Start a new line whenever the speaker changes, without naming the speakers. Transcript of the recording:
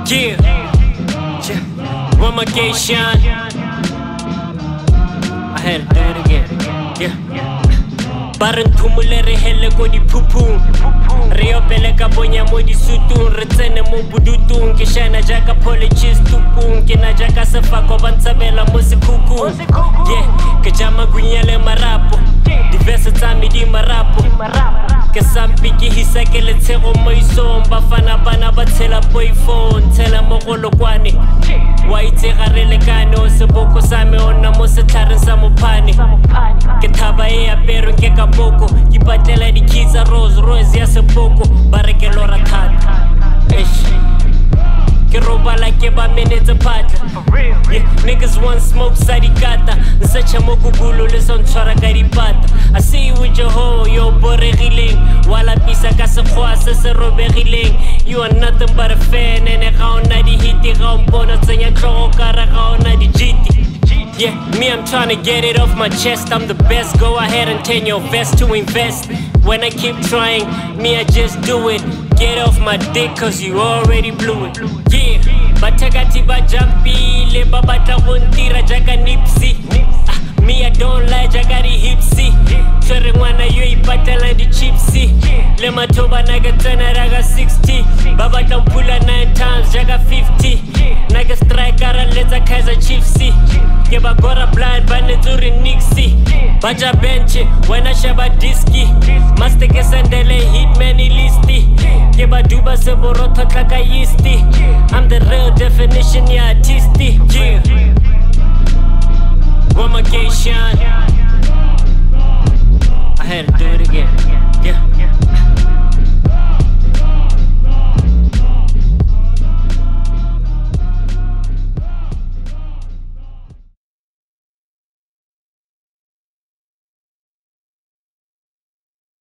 Yeah, Romagation. I had to do it again. Yeah. Bareng thumule re hele ko di phupung re opele ka bonya mo di sutung re tsene mo budutung ke shana jaka apologies tupung ke na jaka sefako ba ntsabela mo sekhukhung yeah ke jama gunyele marapo diverse tsa me di marapo ke sampi ke hisa ke le tshego mo isong ba fana bana ba tshela boyphone tshela mo golokwane wa itse ga re lekane o seboko sa me ona mo setlhareng sa mophane ke thaba e apero ke ka boko ke batlela di kids Rolls Royce ya sepoko ba re ke lora thata ke robala ke ba menetse phatla niggas want smoke sa di kata nsecha mo Google le son tshwara ka di pata I see you with your hoe yo boregileng wala pisa ka sekgoa se se robegileng you are nothing but a fan ene ga ona di hiti ga o mpona tsenya tlogo ka re ga ona di jiti. Yeah, me, I'm trying to get it off my chest. I'm the best. Go ahead and turn your vest to invest. When I keep trying, me, I just do it. Get off my dick, cause you already blew it. Yeah, batakati ba jumpy, le babata wuntira jaka nipsi. Me, I don't lie, jaka di hipsy. Twere mwana yo ipatela di chipsy. Le matoba naga tena raga 60. Babata mpula 9 times, jaka 50. Naga striker, let's a Kaiser Chiefsy. Ke ba gora blind ba ne tsuri nixi baja bench wena shaba diski master ke sendele hitman listi ke ba duba se borotho tlaka yisti I'm the real definition ya artisti yeah Romagation I had to do it again.